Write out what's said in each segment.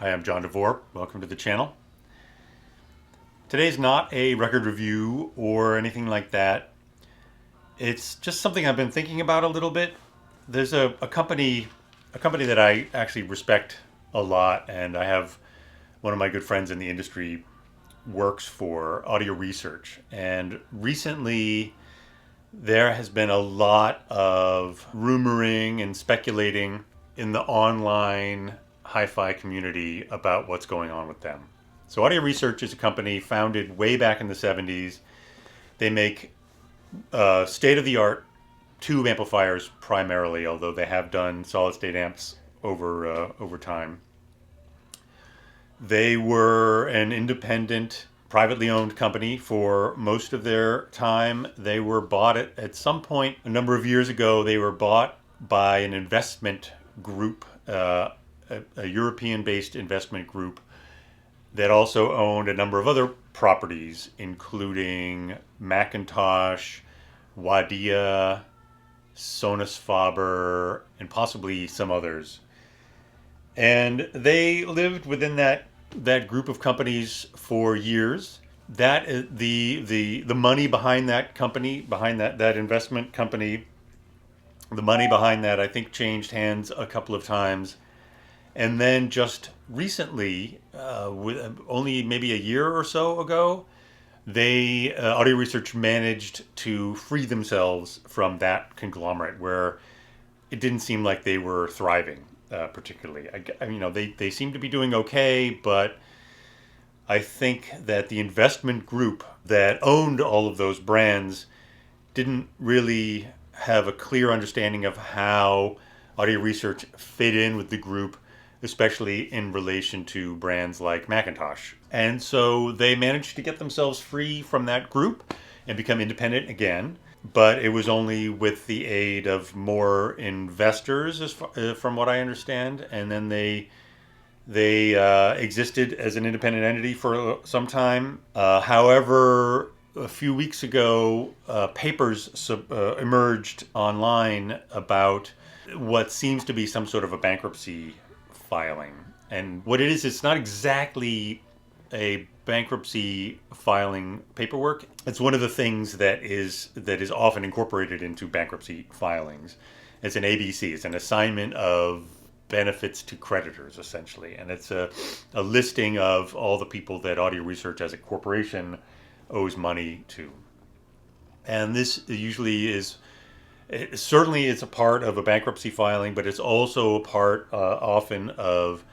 Hi, I'm John DeVore. Welcome to the channel. Today's not a record review or anything like that. It's just something I've been thinking about a little bit. There's a company that I actually respect a lot, and I have one of my good friends in the industry works for Audio Research. And recently there has been a lot of rumoring and speculating in the online HiFi community about what's going on with them. So Audio Research is a company founded way back in the 70s. They make state-of-the-art tube amplifiers primarily, although they have done solid-state amps over time. They were an independent, privately owned company for most of their time. They were bought at some point a number of years ago. They were bought by an investment group, a European-based investment group that also owned a number of other properties, including Macintosh, Wadia, Sonus Faber, and possibly some others. And they lived within that group of companies for years. That the money behind that company, behind that investment company, the money behind that I think changed hands a couple of times. And then just recently, only maybe a year or so ago, Audio Research managed to free themselves from that conglomerate where it didn't seem like they were thriving particularly. They seem to be doing okay, but I think that the investment group that owned all of those brands didn't really have a clear understanding of how Audio Research fit in with the group, especially in relation to brands like Macintosh. And so they managed to get themselves free from that group and become independent again. But it was only with the aid of more investors, from what I understand. And then they existed as an independent entity for some time. However, a few weeks ago, papers emerged online about what seems to be some sort of a bankruptcy filing. And what it is, it's not exactly a bankruptcy filing paperwork. It's one of the things that is often incorporated into bankruptcy filings. It's an ABC. It's an assignment of benefits to creditors, essentially. And it's a listing of all the people that Audio Research as a corporation owes money to. And this usually is, certainly it's a part of a bankruptcy filing, but it's also a part often of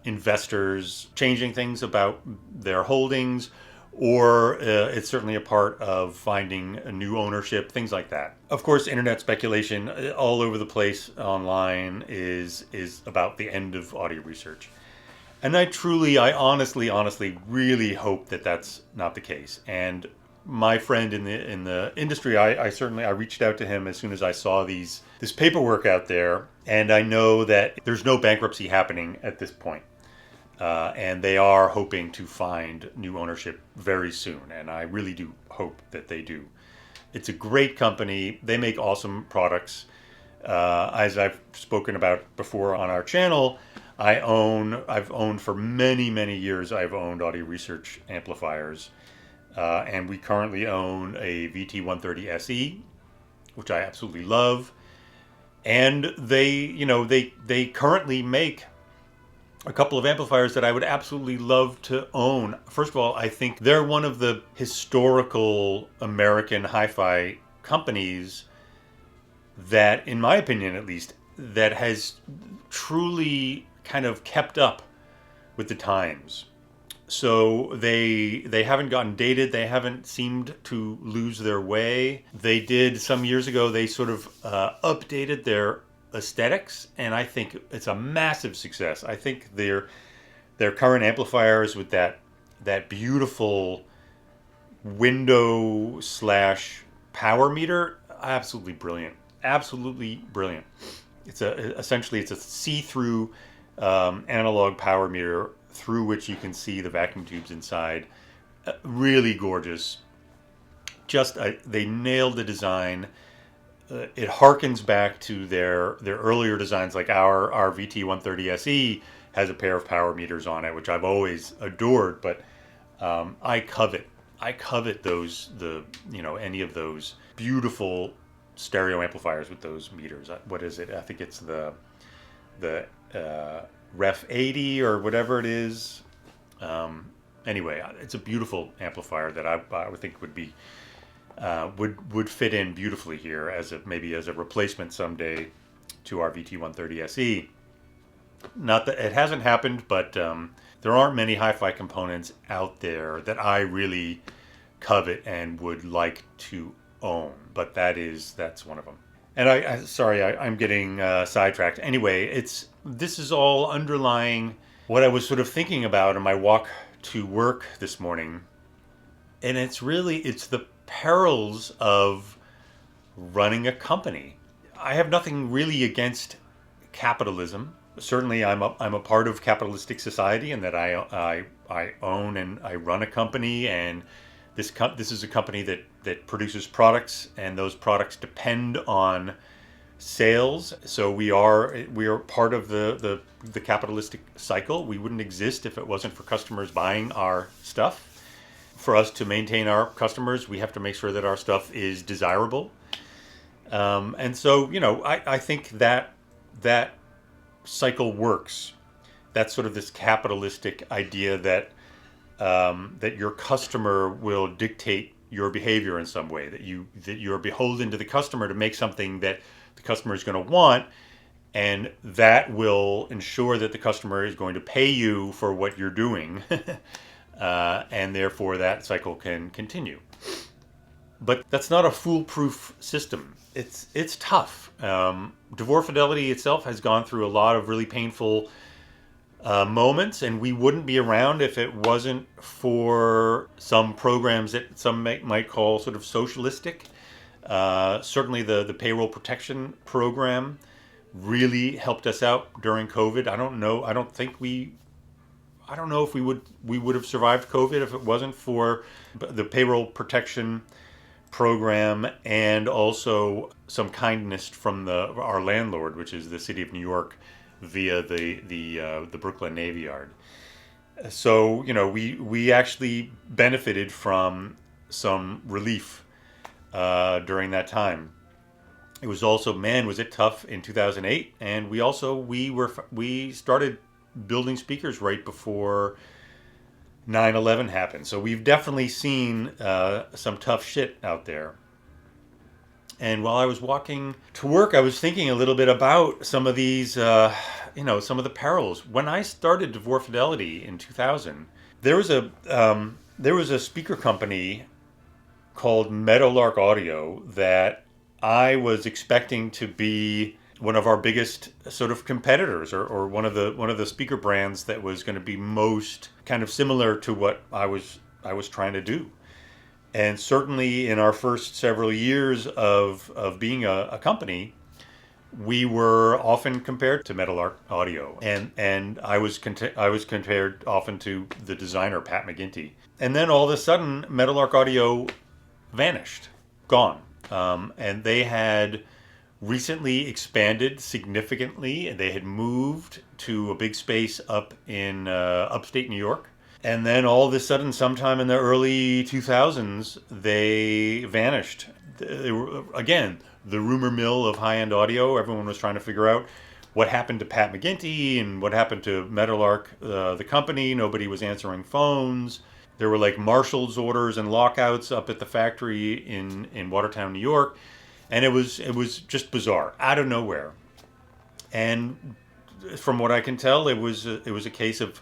investors changing things about their holdings, or it's certainly a part of finding a new ownership, things like that. Of course, internet speculation all over the place online is about the end of Audio Research. And I honestly really hope that that's not the case. And my friend in the industry, I reached out to him as soon as I saw this paperwork out there, and I know that there's no bankruptcy happening at this point, and they are hoping to find new ownership very soon, and I really do hope that they do. It's a great company. They make awesome products. As I've spoken about before on our channel, I've owned for many years. I've owned Audio Research amplifiers. And we currently own a VT130 SE, which I absolutely love. And they currently make a couple of amplifiers that I would absolutely love to own. First of all, I think they're one of the historical American hi-fi companies that, in my opinion at least, that has truly kind of kept up with the times. So they haven't gotten dated. They haven't seemed to lose their way. They did some years ago. They sort of updated their aesthetics, and I think it's a massive success. I think their current amplifiers with that beautiful window / power meter, absolutely brilliant. Absolutely brilliant. Essentially it's a see-through analog power meter through which you can see the vacuum tubes inside. Really gorgeous. They nailed the design. it harkens back to their earlier designs, like our VT130 SE has a pair of power meters on it, which I've always adored. But I covet those any of those beautiful stereo amplifiers with those meters. What is it? I think it's the Ref 80 or whatever it is. Anyway, it's a beautiful amplifier that I would think would be would fit in beautifully here as maybe as a replacement someday to our VT130 SE. Not that it hasn't happened, but there aren't many hi-fi components out there that I really covet and would like to own. But that's one of them. And I'm getting sidetracked. Anyway, this is all underlying what I was sort of thinking about in my walk to work this morning. And it's the perils of running a company. I have nothing really against capitalism. Certainly, I'm a part of capitalistic society, and that I own and I run a company, and this is a company that produces products, and those products depend on sales. So we are part of the capitalistic cycle. We wouldn't exist if it wasn't for customers buying our stuff. For us to maintain our customers, we have to make sure that our stuff is desirable. And so, I think that cycle works. That's sort of this capitalistic idea that your customer will dictate your behavior in some way, that you're beholden to the customer to make something that the customer is going to want, and that will ensure that the customer is going to pay you for what you're doing. And therefore that cycle can continue. But that's not a foolproof system. It's tough. DeVore Fidelity itself has gone through a lot of really painful moments, and we wouldn't be around if it wasn't for some programs that some might call sort of socialistic. Certainly the payroll protection program really helped us out during COVID. I don't know if we would have survived COVID if it wasn't for the payroll protection program, and also some kindness from our landlord, which is the city of New York, via the Brooklyn Navy Yard. So we actually benefited from some relief during that time. It was also, man, was it tough in 2008, and we started building speakers right before 9/11 happened. So we've definitely seen some tough shit out there. And while I was walking to work, I was thinking a little bit about some of these, some of the perils. When I started DeVore Fidelity in 2000, there was a speaker company called Meadowlark Audio that I was expecting to be one of our biggest sort of competitors, or one of the speaker brands that was going to be most kind of similar to what I was trying to do. And certainly in our first several years of being a company, we were often compared to Meadowlark Audio, and I was compared often to the designer Pat McGinty. And then all of a sudden, Meadowlark Audio vanished, gone, and they had recently expanded significantly. They had moved to a big space up in upstate New York. And then all of a sudden, sometime in the early 2000s, they vanished. They were, again, the rumor mill of high-end audio. Everyone was trying to figure out what happened to Pat McGinty and what happened to Meadowlark, the company. Nobody was answering phones. There were like marshal's orders and lockouts up at the factory in Watertown, New York. And it was just bizarre, out of nowhere. And from what I can tell, it was a case of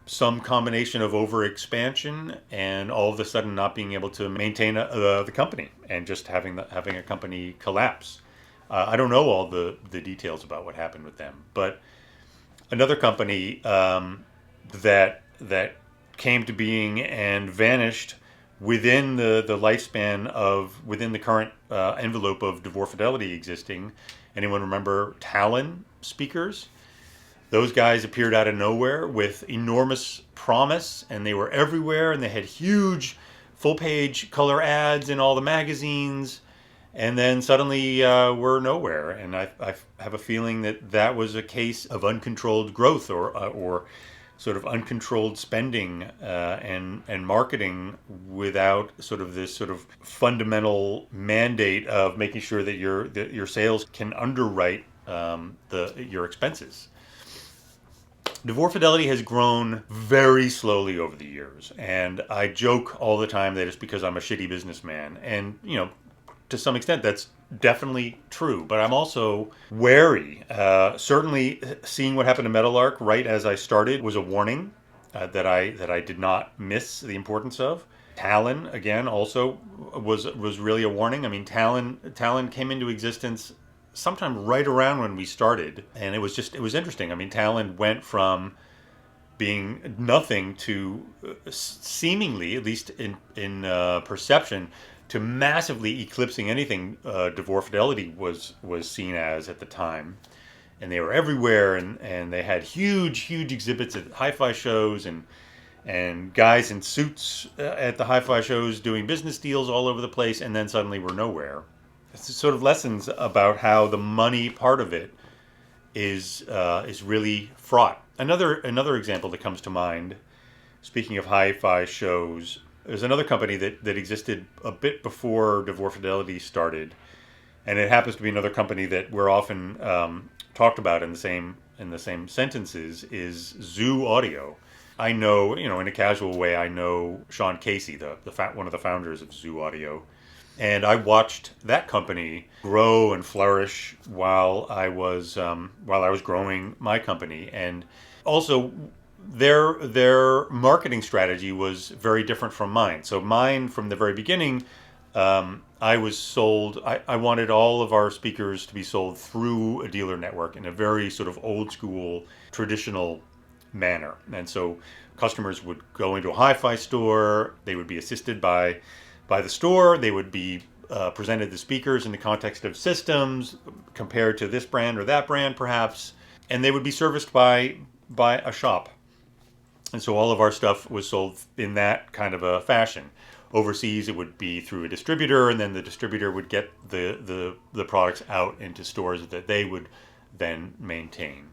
some combination of overexpansion and all of a sudden not being able to maintain the company, and just having a company collapse. I don't know all the details about what happened with them, but another company that came to being and vanished within the lifespan within the current envelope of DeVore Fidelity existing. Anyone remember Talon speakers? Those guys appeared out of nowhere with enormous promise, and they were everywhere, and they had huge full-page color ads in all the magazines. And then suddenly we're nowhere. And I have a feeling that that was a case of uncontrolled growth, or sort of uncontrolled spending and marketing without sort of this sort of fundamental mandate of making sure that your sales can underwrite your expenses. DeVore Fidelity has grown very slowly over the years, and I joke all the time that it's because I'm a shitty businessman. And to some extent, that's definitely true. But I'm also wary. Certainly, seeing what happened to Metalark right as I started was a warning that I did not miss the importance of. Talon again also was really a warning. I mean, Talon came into existence sometime right around when we started, and it was interesting. I mean, Talon went from being nothing to seemingly, at least in perception, to massively eclipsing anything DeVore Fidelity was seen as at the time. And they were everywhere, and they had huge exhibits at HiFi shows, and guys in suits at the HiFi shows doing business deals all over the place, and then suddenly we're nowhere. It's sort of lessons about how the money part of it is really fraught. Another example that comes to mind, speaking of hi-fi shows, there's another company that existed a bit before DeVore Fidelity started, and it happens to be another company that we're often talked about in the same sentences, is Zoo Audio. I know, in a casual way, I know Sean Casey, one of the founders of Zoo Audio. And I watched that company grow and flourish while I was growing my company. And also, their marketing strategy was very different from mine. So mine, from the very beginning, I wanted all of our speakers to be sold through a dealer network in a very sort of old school, traditional manner. And so customers would go into a hi-fi store. They would be assisted by the store. They would be presented the speakers in the context of systems, compared to this brand or that brand perhaps, and they would be serviced by a shop. And so all of our stuff was sold in that kind of a fashion. Overseas, it would be through a distributor, and then the distributor would get the products out into stores that they would then maintain.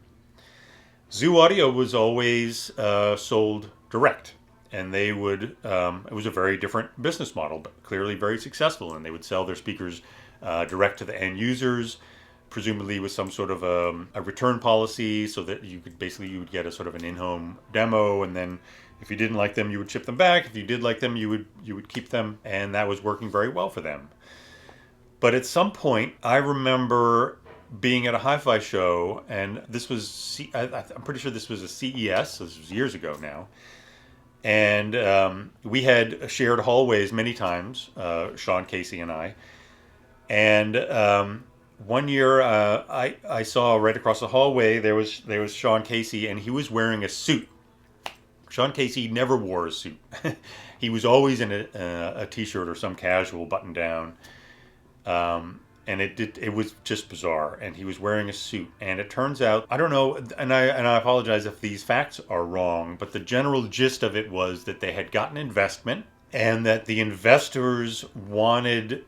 Zoo Audio was always sold direct. And they would, it was a very different business model, but clearly very successful. And they would sell their speakers direct to the end users, presumably with some sort of a return policy, so that you would get a sort of an in-home demo. And then if you didn't like them, you would ship them back. If you did like them, you would keep them. And that was working very well for them. But at some point, I remember being at a hi-fi show, and this was, I'm pretty sure this was a CES, so this was years ago now. And we had shared hallways many times, Sean Casey and I. And one year, I saw right across the hallway there was Sean Casey, and he was wearing a suit. Sean Casey never wore a suit. He was always in a t-shirt or some casual button down. And it was just bizarre. And he was wearing a suit. And it turns out, I don't know, and I apologize if these facts are wrong, but the general gist of it was that they had gotten investment, and that the investors wanted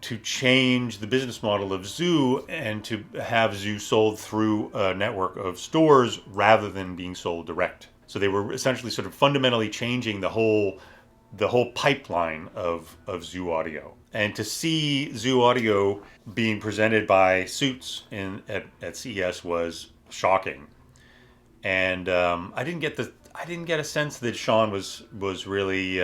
to change the business model of Zoo and to have Zoo sold through a network of stores rather than being sold direct. So they were essentially sort of fundamentally changing the whole pipeline of Zoo Audio. And to see Zoo Audio being presented by suits at CES was shocking. And I didn't get a sense that Sean was really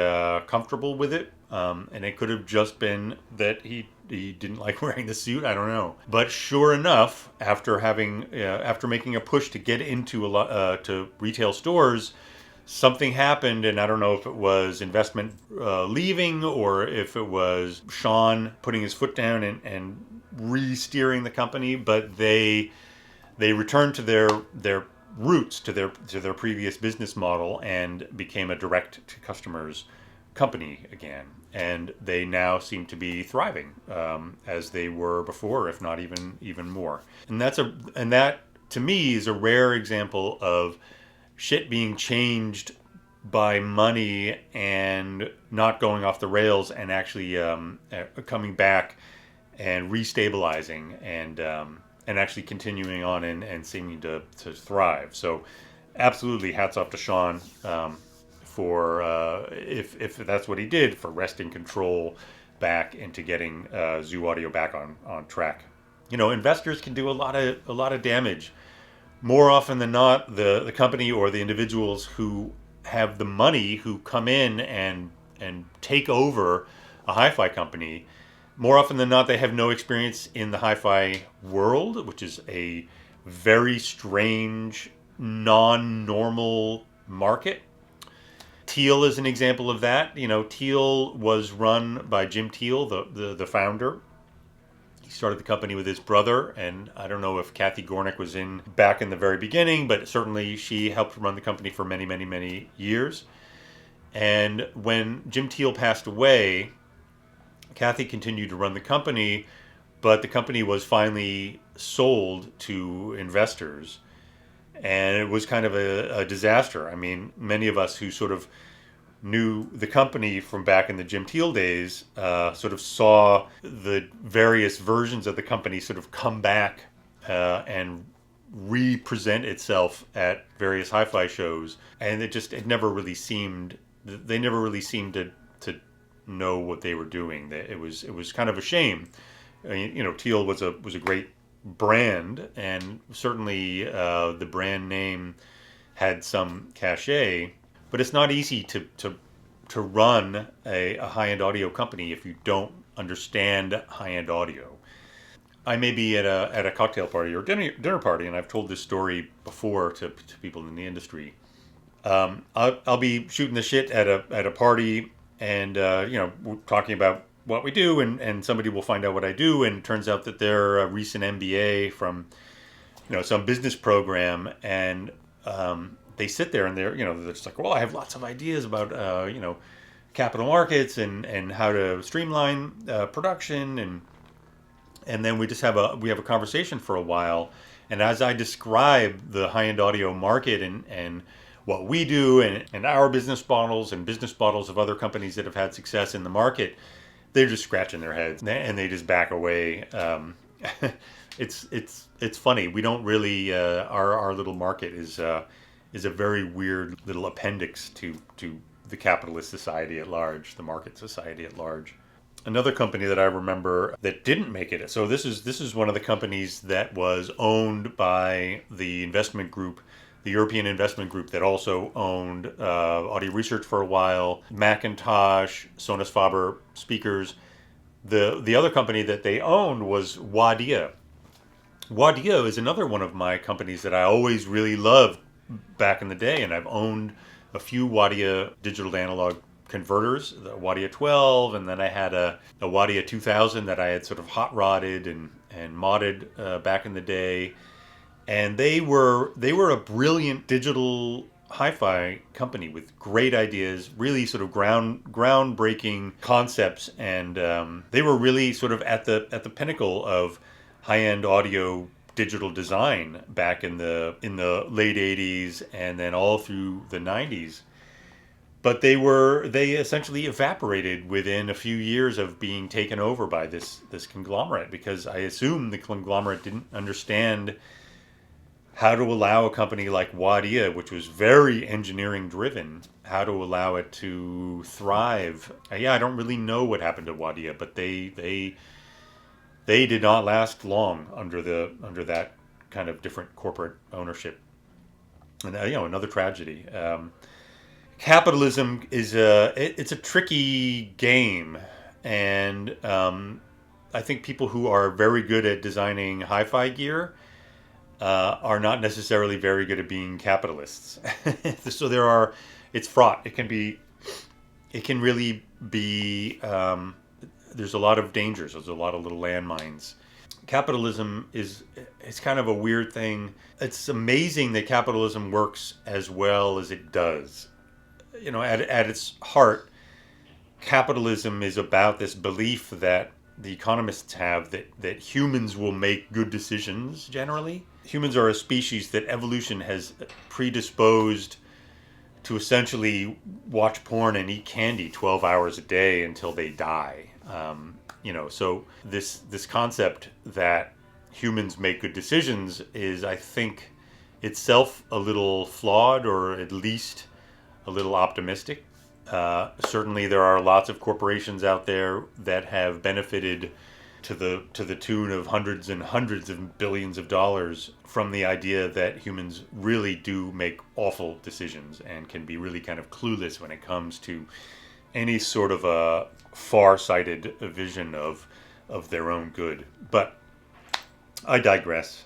comfortable with it. And it could have just been that he didn't like wearing the suit. I don't know. But sure enough, after making a push to get into to retail stores, something happened, and I don't know if it was investment leaving, or if it was Sean putting his foot down and re-steering the company. But they returned to their roots, to their previous business model, and became a direct to customers company again. And they now seem to be thriving as they were before, if not even more. And that to me is a rare example of shit being changed by money and not going off the rails, and actually coming back and restabilizing and actually continuing on and seeming to thrive. So absolutely hats off to Sean for if that's what he did, for wresting control back into getting Zoo Audio back on track. You know, investors can do a lot of damage. More often than not, the company or the individuals who have the money who come in and take over a hi-fi company, more often than not, they have no experience in the hi-fi world, which is a very strange, non-normal market. Teal is an example of that. You know, Teal was run by Jim Teal, the founder. He started the company with his brother, and I don't know if Kathy Gornick was in back in the very beginning, but certainly she helped run the company for many, many, many years. And when Jim Teal passed away, Kathy continued to run the company, but the company was finally sold to investors, and it was kind of a disaster. I mean, many of us who sort of knew the company from back in the Jim Teal days sort of saw the various versions of the company sort of come back and re-present itself at various hi-fi shows, and it never really seemed, they never really seemed to know what they were doing. It was kind of a shame. I mean, you know, Teal was a great brand, and certainly the brand name had some cachet, but it's not easy to run a high-end audio company if you don't understand high-end audio. I may be at a cocktail party or dinner party, and I've told this story before to people in the industry. I'll be shooting the shit at a party, and you know, we're talking about what we do, and somebody will find out what I do, and it turns out that they're a recent MBA from, you know, some business program, and they sit there and they're just like, well, I have lots of ideas about you know, capital markets and how to streamline production, and then we have a conversation for a while, and as I describe the high-end audio market and what we do and our business models and business models of other companies that have had success in the market, they're just scratching their heads and they just back away. It's funny. We don't really our little market is a very weird little appendix to the capitalist society at large, the market society at large. Another company that I remember that didn't make it. So this is one of the companies that was owned by the investment group, the European investment group that also owned Audio Research for a while, Macintosh, Sonus Faber speakers. The other company that they owned was Wadia. Wadia is another one of my companies that I always really loved back in the day, and I've owned a few Wadia digital to analog converters, the Wadia 12, and then I had a Wadia 2000 that I had sort of hot rodded and modded back in the day. And they were a brilliant digital hi-fi company with great ideas, really sort of groundbreaking concepts, and they were really sort of at the pinnacle of high-end audio digital design back in the late 80s and then all through the 90s. But they essentially evaporated within a few years of being taken over by this conglomerate, because I assume the conglomerate didn't understand how to allow a company like Wadia, which was very engineering driven, how to allow it to thrive. Yeah, I don't really know what happened to Wadia, but they did not last long under that kind of different corporate ownership. And another tragedy. Capitalism is it's a tricky game, and I think people who are very good at designing hi-fi gear are not necessarily very good at being capitalists. So it's fraught. It can really be. There's a lot of dangers. There's a lot of little landmines. Capitalism it's kind of a weird thing. It's amazing that capitalism works as well as it does. You know, at its heart, capitalism is about this belief that the economists have that humans will make good decisions generally. Humans are a species that evolution has predisposed to essentially watch porn and eat candy 12 hours a day until they die. So this concept that humans make good decisions is, I think, itself a little flawed, or at least a little optimistic. Certainly, there are lots of corporations out there that have benefited to the tune of hundreds and hundreds of billions of dollars from the idea that humans really do make awful decisions and can be really kind of clueless when it comes to any sort of a far-sighted vision of their own good. But I digress.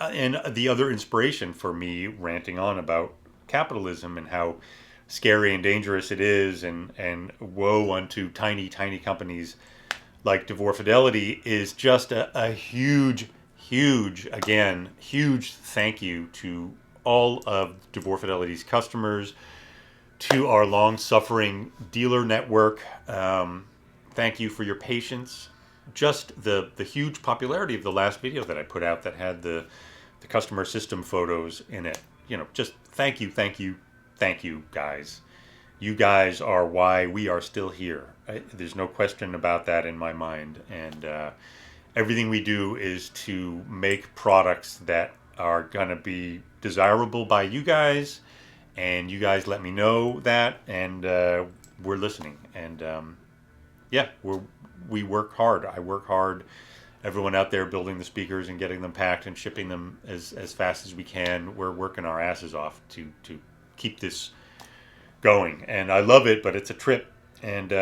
And the other inspiration for me ranting on about capitalism and how scary and dangerous it is, and woe unto tiny companies like DeVore Fidelity, is just a huge thank you to all of DeVore Fidelity's customers, to our long-suffering dealer network. Thank you for your patience. Just the huge popularity of the last video that I put out that had the customer system photos in it. Just thank you, guys. You guys are why we are still here. There's no question about that in my mind. And everything we do is to make products that are going to be desirable by you guys. And you guys let me know that. And we're listening. And we work hard. I work hard. Everyone out there building the speakers and getting them packed and shipping them as fast as we can. We're working our asses off to keep this going. And I love it, but it's a trip. And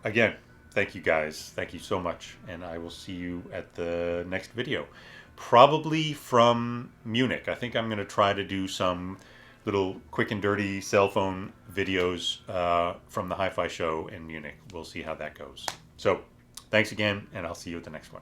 again, thank you guys. Thank you so much. And I will see you at the next video. Probably from Munich. I think I'm going to try to do some little quick and dirty cell phone videos from the HiFi show in Munich. We'll see how that goes. So thanks again, and I'll see you at the next one.